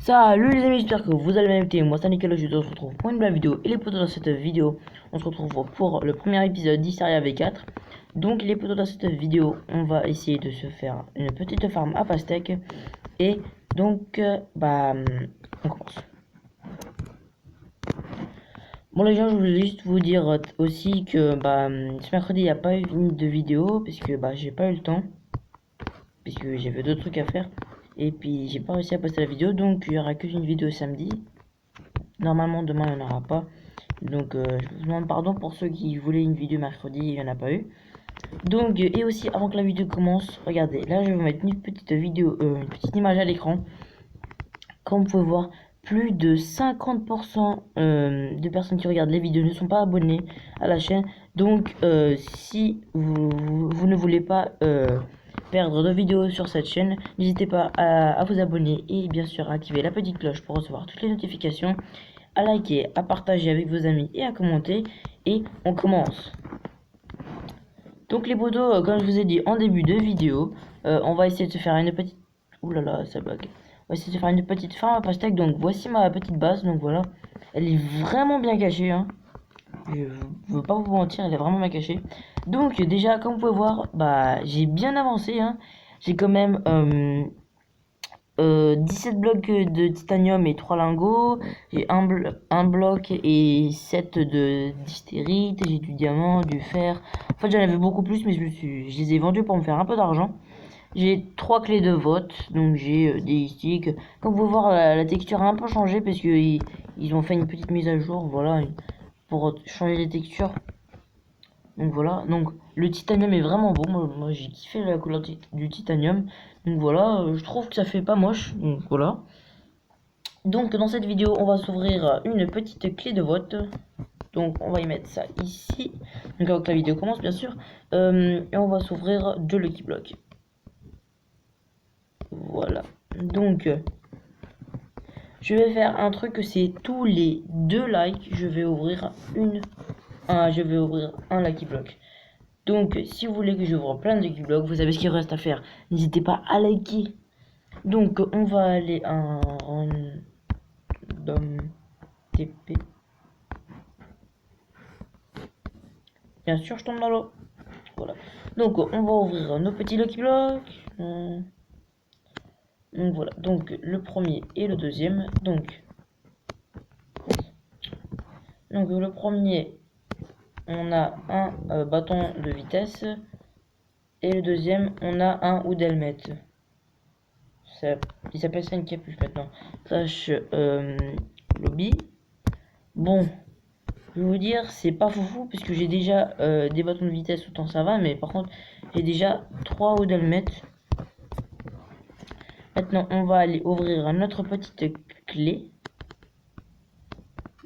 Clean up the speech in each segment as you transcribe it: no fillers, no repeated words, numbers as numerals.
Salut les amis, j'espère que vous allez bien écouter. Moi c'est Nicolas, je se retrouve pour une nouvelle vidéo. Et les potos, dans cette vidéo, on se retrouve pour le premier épisode d'Hysteria V4. Donc les potos, dans cette vidéo, on va essayer de se faire une petite farm à pastèque. Et donc, on commence. Bon les gens, je voulais juste vous dire aussi que ce mercredi, il n'y a pas eu de vidéo, parce que j'ai pas eu le temps. Puisque j'avais d'autres trucs à faire. Et puis j'ai pas réussi à poster la vidéo, donc il y aura qu'une vidéo samedi. Normalement demain il n'y en aura pas. Donc je vous demande pardon pour ceux qui voulaient une vidéo mercredi, il n'y en a pas eu. Donc et aussi avant que la vidéo commence, regardez, là je vais vous mettre une petite vidéo, une petite image à l'écran. Comme vous pouvez voir, plus de 50% de personnes qui regardent les vidéos ne sont pas abonnées à la chaîne. Donc si vous ne voulez pas perdre de vidéos sur cette chaîne, n'hésitez pas à vous abonner et bien sûr à activer la petite cloche pour recevoir toutes les notifications, à liker, à partager avec vos amis et à commenter. Et on commence. Donc les potos, comme je vous ai dit en début de vidéo, on va essayer de se faire une petite... Ouh là là, ça bug. On va essayer de faire une petite farm à pastèque. Donc voici ma petite base. Donc voilà, elle est vraiment bien cachée, hein. Je veux pas vous mentir, elle est vraiment bien cachée. Donc déjà, comme vous pouvez voir, j'ai bien avancé, hein. J'ai quand même 17 blocs de titanium et 3 lingots. J'ai un bloc et 7 de d'hystérite. J'ai du diamant, du fer. En fait, j'en avais beaucoup plus, mais je les ai vendus pour me faire un peu d'argent. J'ai 3 clés de vote, donc j'ai des sticks. Comme vous pouvez voir, la texture a un peu changé parce que ils ont fait une petite mise à jour, voilà, pour changer les textures. Donc voilà, donc le titanium est vraiment beau, moi j'ai kiffé la couleur du titanium. Donc voilà, je trouve que ça fait pas moche, donc voilà. Donc dans cette vidéo, on va s'ouvrir une petite clé de vote. Donc on va y mettre ça ici. Donc avant que la vidéo commence bien sûr. Et on va s'ouvrir 2 Lucky Block. Voilà. Donc je vais faire un truc, c'est tous les 2 likes, je vais ouvrir un Lucky Block. Donc si vous voulez que j'ouvre plein de Lucky Block, vous savez ce qu'il reste à faire. N'hésitez pas à liker. Donc on va aller en random TP. Bien sûr, je tombe dans l'eau. Voilà. Donc on va ouvrir nos petits Lucky Blocks. Donc voilà. Donc le premier et le deuxième. Donc le premier, on a un bâton de vitesse. Et le deuxième, on a un hood helmet. Il s'appelle ça une capuche maintenant. Slash lobby. Bon, je vais vous dire, c'est pas foufou puisque j'ai déjà des bâtons de vitesse, autant ça va, mais par contre, j'ai déjà 3 hood helmet. Maintenant, on va aller ouvrir notre petite clé.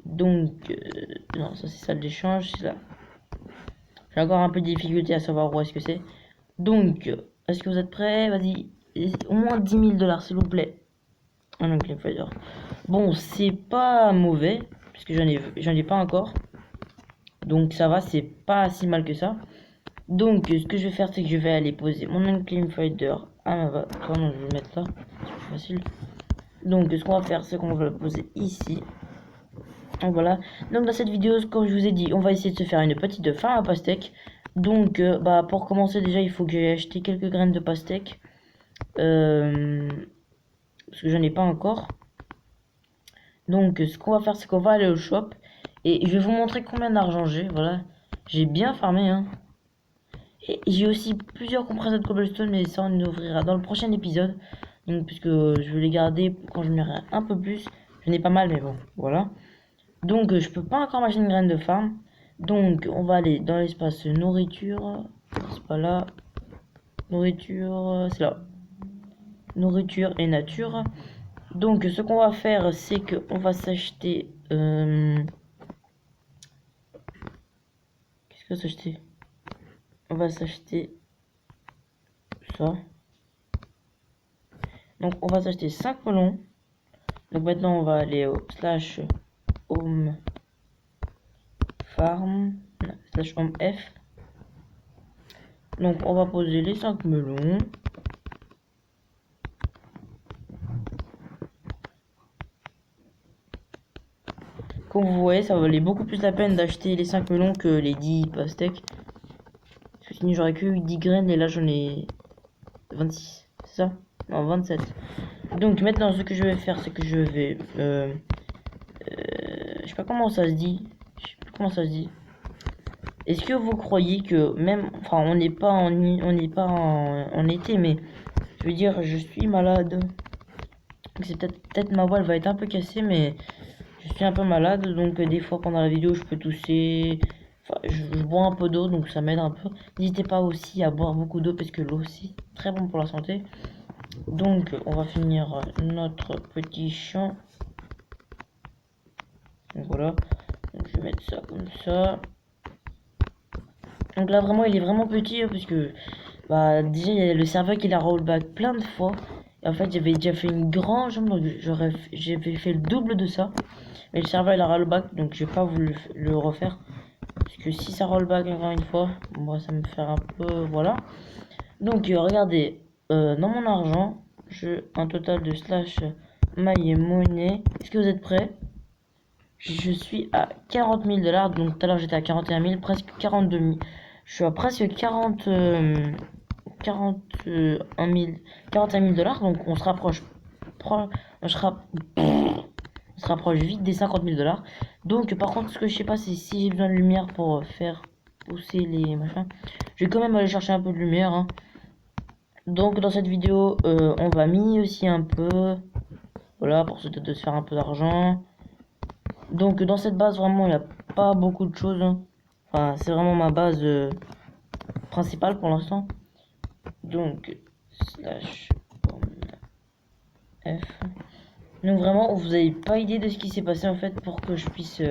Donc, non, ça c'est salle d'échange, c'est là. J'ai encore un peu de difficulté à savoir où est-ce que c'est. Donc, est-ce que vous êtes prêts? Vas-y, au moins 10 000 $, s'il vous plaît. Un Unclean Fighter. Bon, c'est pas mauvais, puisque j'en ai pas encore. Donc ça va, c'est pas si mal que ça. Donc, ce que je vais faire, c'est que je vais aller poser mon Unclean Fighter à ma base. Comment je vais le mettre là? C'est plus facile. Donc, ce qu'on va faire, c'est qu'on va le poser ici. Donc voilà. Donc dans cette vidéo, comme je vous ai dit, on va essayer de se faire une petite farm à pastèque. Donc pour commencer déjà, il faut que j'aille acheter quelques graines de pastèque. Parce que j'en ai pas encore. Donc ce qu'on va faire, c'est qu'on va aller au shop. Et je vais vous montrer combien d'argent j'ai. Voilà. J'ai bien farmé, hein. Et j'ai aussi plusieurs compresseurs de cobblestone, mais ça on ouvrira dans le prochain épisode. Donc puisque je vais les garder quand je m'aurai un peu plus. J'en ai pas mal, mais bon, voilà. Donc je peux pas encore m'acheter une graine de farm. Donc on va aller dans l'espace nourriture. C'est pas là. Nourriture, c'est là. Nourriture et nature. Donc ce qu'on va faire, c'est que on va s'acheter... Qu'est-ce que s'acheter? On va s'acheter ça. Donc on va s'acheter 5 melons. Donc maintenant on va aller au slash home farm. Non, slash home F. Donc on va poser les 5 melons. Comme vous voyez, ça valait beaucoup plus la peine d'acheter les 5 melons que les 10 pastèques. Parce que sinon j'aurais que eu 10 graines et là j'en ai 26. C'est ça? Non, 27. Donc maintenant ce que je vais faire, c'est que je vais... je sais pas comment ça se dit. Je sais plus comment ça se dit. Est-ce que vous croyez que même... Enfin, on n'est pas en été, mais... Je veux dire, je suis malade. C'est peut-être ma voix, elle va être un peu cassée, mais... Je suis un peu malade, donc des fois pendant la vidéo, je peux tousser. Enfin, je bois un peu d'eau, donc ça m'aide un peu. N'hésitez pas aussi à boire beaucoup d'eau, parce que l'eau aussi, très bon pour la santé. Donc, on va finir notre petit champ. Donc voilà. Donc, je vais mettre ça comme ça. Donc là, vraiment, il est vraiment petit, parce que... Bah, déjà, il y a le serveur qui l'a rollback plein de fois. Et en fait, j'avais déjà fait une grande jambe, donc j'avais fait le double de ça. Mais le serveur, il a rollback, donc j'ai pas voulu le refaire. Parce que si ça rollback encore une fois, moi, ça me fait un peu... Voilà. Donc, regardez, dans mon argent, j'ai un total de slash maille et monnaie. Est-ce que vous êtes prêts? Je suis à 40 000 $. Donc, tout à l'heure, j'étais à 41 000, presque 42 000. Je suis à presque 41 000 $. Donc, on se rapproche. On se rapproche vite des 50 000 $. Donc, par contre, ce que je sais pas, c'est si j'ai besoin de lumière pour faire pousser les machins. Je vais quand même aller chercher un peu de lumière. Hein. Donc, dans cette vidéo, on va miner aussi un peu. Voilà, pour de se faire un peu d'argent. Donc, dans cette base, vraiment, il n'y a pas beaucoup de choses. Hein. Enfin, c'est vraiment ma base principale pour l'instant. Donc, slash F. Donc vraiment, vous n'avez pas idée de ce qui s'est passé en fait pour que je puisse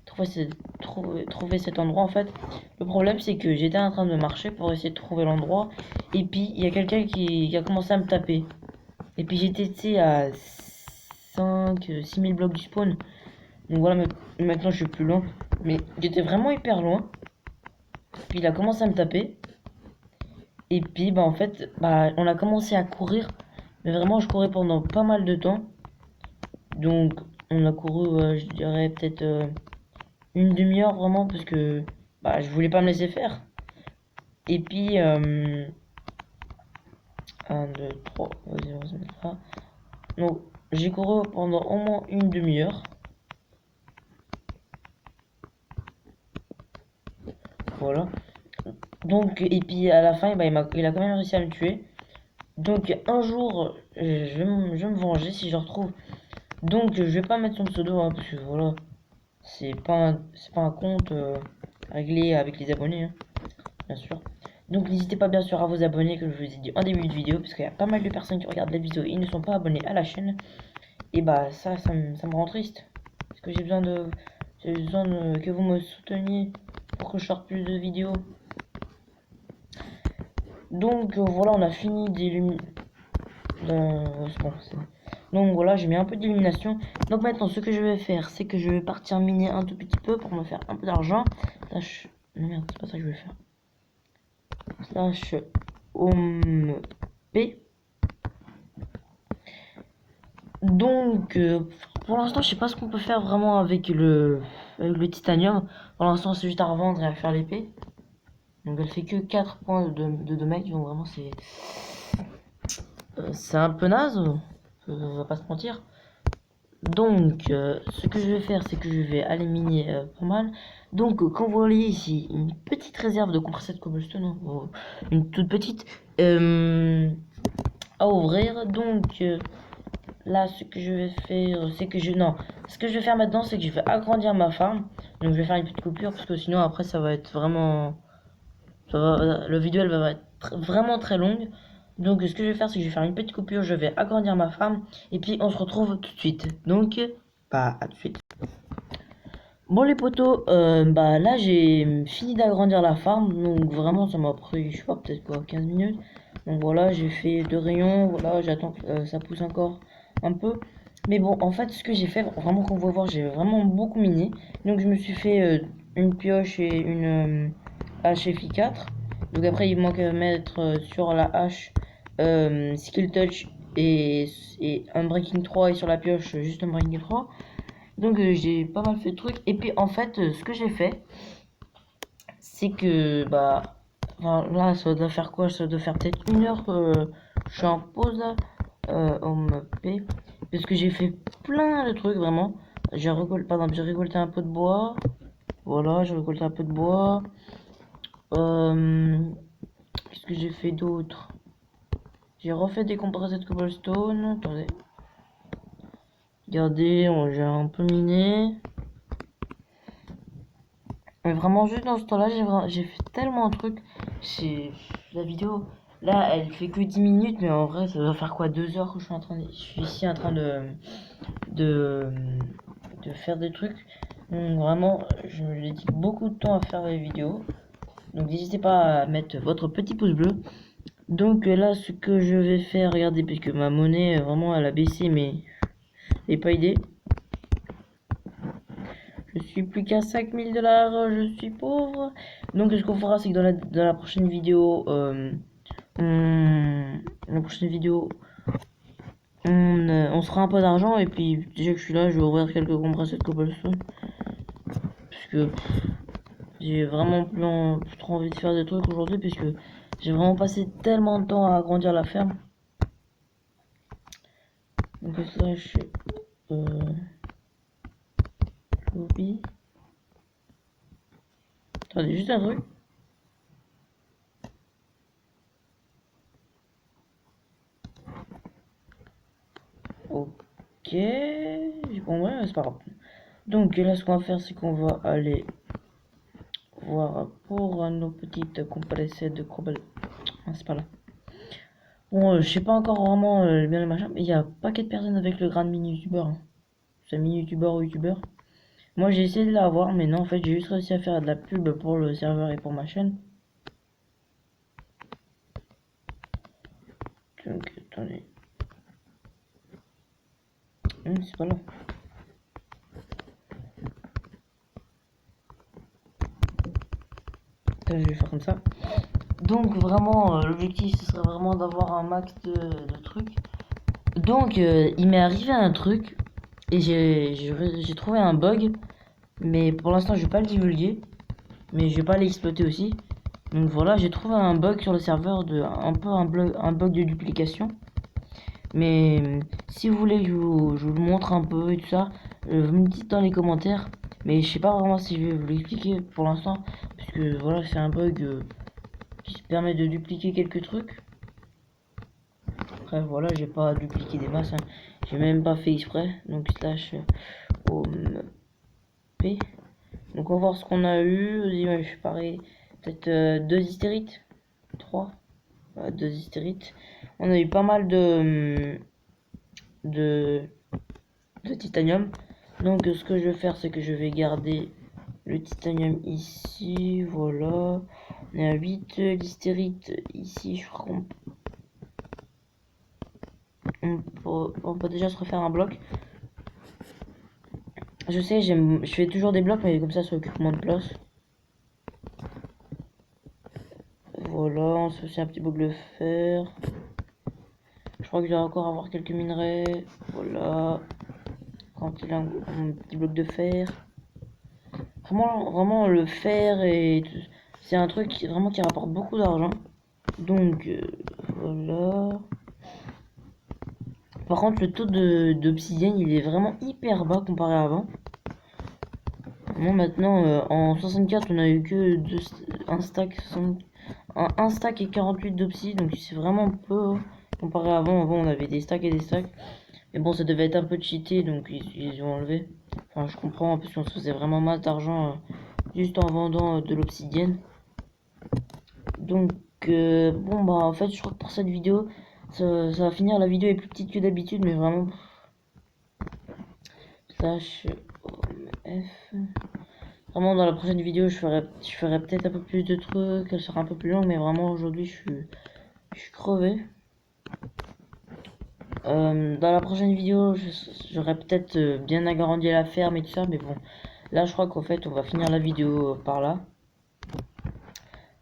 trouver cet endroit en fait. Le problème c'est que j'étais en train de marcher pour essayer de trouver l'endroit et puis il y a quelqu'un qui a commencé à me taper. Et puis j'étais à 6 000 blocs du spawn. Donc voilà, maintenant je suis plus loin. Mais j'étais vraiment hyper loin. Puis il a commencé à me taper. Et puis bah en fait, bah on a commencé à courir. Mais vraiment je courais pendant pas mal de temps. Donc, on a couru, je dirais, peut-être une demi-heure vraiment, parce que bah, je voulais pas me laisser faire. Et puis, 1, 2, 3, vas-y, on va se mettre là. Donc, j'ai couru pendant au moins une demi-heure. Voilà. Donc, et puis à la fin, bah, il a quand même réussi à me tuer. Donc, un jour, je vais me venger si je le retrouve. Donc, je vais pas mettre son pseudo, hein, parce que voilà. C'est pas un compte réglé avec les abonnés, hein, bien sûr. Donc n'hésitez pas bien sûr à vous abonner, comme je vous ai dit en début de vidéo, parce qu'il y a pas mal de personnes qui regardent la vidéo et ne sont pas abonnés à la chaîne. Et bah ça me rend triste. Parce que j'ai besoin que vous me souteniez pour que je sorte plus de vidéos. Donc voilà, on a fini d'illuminer. Donc voilà, j'ai mis un peu d'illumination. Donc maintenant, ce que je vais faire, c'est que je vais partir miner un tout petit peu pour me faire un peu d'argent. Slash... Non merde, c'est pas ça que je vais faire. Slash home P. Donc pour l'instant, je sais pas ce qu'on peut faire vraiment avec le titanium. Pour l'instant, c'est juste à revendre et à faire l'épée. Donc elle fait que 4 points de damage. Donc vraiment, c'est un peu naze. On va pas se mentir. Donc, ce que je vais faire, c'est que je vais aller miner pas mal. Donc, quand vous voyez ici, une petite réserve de compressé de cobblestone, hein, une toute petite, à ouvrir. Donc, là, ce que je vais faire, c'est que non, ce que je vais faire maintenant, c'est que je vais agrandir ma farm. Donc, je vais faire une petite coupure, parce que sinon, après, ça va être vraiment... le vidéo, elle va être vraiment très longue. Donc ce que je vais faire, c'est que je vais faire une petite coupure, je vais agrandir ma farm et puis on se retrouve tout de suite. Donc, bah à tout de suite. Bon les potos, bah là j'ai fini d'agrandir la farm, donc vraiment ça m'a pris, je sais pas, peut-être quoi, 15 minutes. Donc voilà, j'ai fait 2 rayons, voilà, j'attends que ça pousse encore un peu. Mais bon, en fait, ce que j'ai fait, vraiment qu'on va voir, j'ai vraiment beaucoup miné. Donc je me suis fait une pioche et une hache FI4. Donc après, il manque à mettre sur la hache skill touch et un breaking 3 et sur la pioche juste un breaking 3. Donc j'ai pas mal fait de trucs. Et puis en fait, ce que j'ai fait, c'est que bah, enfin, là, ça doit faire quoi? Ça doit faire peut-être 1 heure que je suis en pause là, home P, parce que j'ai fait plein de trucs vraiment. J'ai récolté, par exemple, j'ai récolté un peu de bois. Voilà, j'ai récolté un peu de bois. Qu'est-ce que j'ai fait d'autre? J'ai refait des compressés de cobblestone. Attendez. Regardez, j'ai un peu miné. Mais vraiment, juste dans ce temps-là, j'ai fait tellement de trucs. C'est la vidéo. Là, elle fait que 10 minutes, mais en vrai, ça doit faire quoi, 2 heures que je suis ici en train de, de faire des trucs. Donc vraiment, je me dédie beaucoup de temps à faire les vidéos. Donc n'hésitez pas à mettre votre petit pouce bleu. Donc là, ce que je vais faire, regardez, puisque ma monnaie, vraiment, elle a baissé, mais elle n'est pas aidée. Je suis plus qu'à 5000 $, je suis pauvre. Donc ce qu'on fera, c'est que dans la prochaine vidéo, on se fera un peu d'argent. Et puis déjà que je suis là, je vais ouvrir quelques compresseurs de cobblestone. Puisque j'ai vraiment plus trop envie de faire des trucs aujourd'hui. Puisque j'ai vraiment passé tellement de temps à agrandir la ferme. Donc là, je suis... Lobby. Attendez, juste un truc. Ok, j'ai compris, mais c'est pas grave. Donc là, ce qu'on va faire, c'est qu'on va aller voir pour nos petites compressées de cobble. Ah, c'est pas là. Bon, je sais pas encore vraiment bien le machin, mais il y a un paquet de personnes avec le grade mini-youtubeur. Hein. C'est mini-youtubeur ou youtubeur. Moi, j'ai essayé de l'avoir, mais non, en fait, j'ai juste réussi à faire de la pub pour le serveur et pour ma chaîne. Donc, attendez. C'est pas là. Attends, je vais faire comme ça. Donc, vraiment, l'objectif, ce serait vraiment d'avoir un max de trucs. Donc, il m'est arrivé un truc et j'ai trouvé un bug, mais pour l'instant, je vais pas le divulguer, mais je vais pas l'exploiter aussi. Donc voilà, j'ai trouvé un bug sur le serveur un peu un bug de duplication. Mais si vous voulez que je vous le montre un peu et tout ça, vous me dites dans les commentaires. Mais je sais pas vraiment si je vais vous l'expliquer pour l'instant, puisque voilà, c'est un bug qui permet de dupliquer quelques trucs. Après voilà, j'ai pas dupliqué des masses, hein. J'ai même pas fait exprès. Donc slash home p. Donc on va voir ce qu'on a eu. Je suis pareil. Peut-être 2 hystérites. 3. 2 hystérites. On a eu pas mal de, de titanium. Donc ce que je vais faire, c'est que je vais garder le titanium ici. Voilà. On a 8 l'hystérite ici. Je crois on peut déjà se refaire un bloc. Je sais, je fais toujours des blocs, mais comme ça occupe moins de place. Voilà, on se fait aussi un petit bloc de fer. Je crois que je dois encore avoir quelques minerais. Voilà. Quand il a un petit bloc de fer. Vraiment le fer et c'est un truc vraiment qui rapporte beaucoup d'argent. Donc voilà. Par contre, le taux d'obsidienne, il est vraiment hyper bas comparé à avant. Moi maintenant, en 64, on a eu que un stack, un stack et 48 d'obsi, donc c'est vraiment peu comparé à avant. Avant, on avait des stacks et des stacks. Mais bon, ça devait être un peu cheaté, donc ils ont enlevé. Enfin, je comprends, parce qu'on se faisait vraiment masse d'argent juste en vendant de l'obsidienne. Donc, bon, bah, en fait, je crois que pour cette vidéo, ça va finir. La vidéo est plus petite que d'habitude, mais vraiment. Slash F. Vraiment, dans la prochaine vidéo, je ferai peut-être un peu plus de trucs. Elle sera un peu plus longue, mais vraiment, aujourd'hui, je suis crevé. Dans la prochaine vidéo, j'aurai peut-être bien agrandi la ferme et tout ça, mais bon, là je crois qu'en fait on va finir la vidéo par là.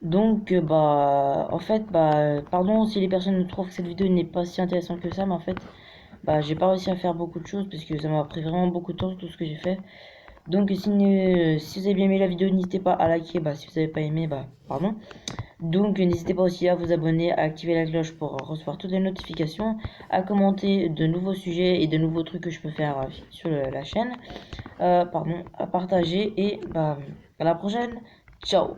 Donc bah en fait bah pardon si les personnes trouvent que cette vidéo n'est pas si intéressante que ça, mais en fait bah, j'ai pas réussi à faire beaucoup de choses parce que ça m'a pris vraiment beaucoup de temps tout ce que j'ai fait. Donc si vous avez bien aimé la vidéo, n'hésitez pas à liker, bah, si vous n'avez pas aimé, bah, pardon. Donc n'hésitez pas aussi à vous abonner, à activer la cloche pour recevoir toutes les notifications, à commenter de nouveaux sujets et de nouveaux trucs que je peux faire sur la chaîne, pardon, à partager et bah, à la prochaine, ciao.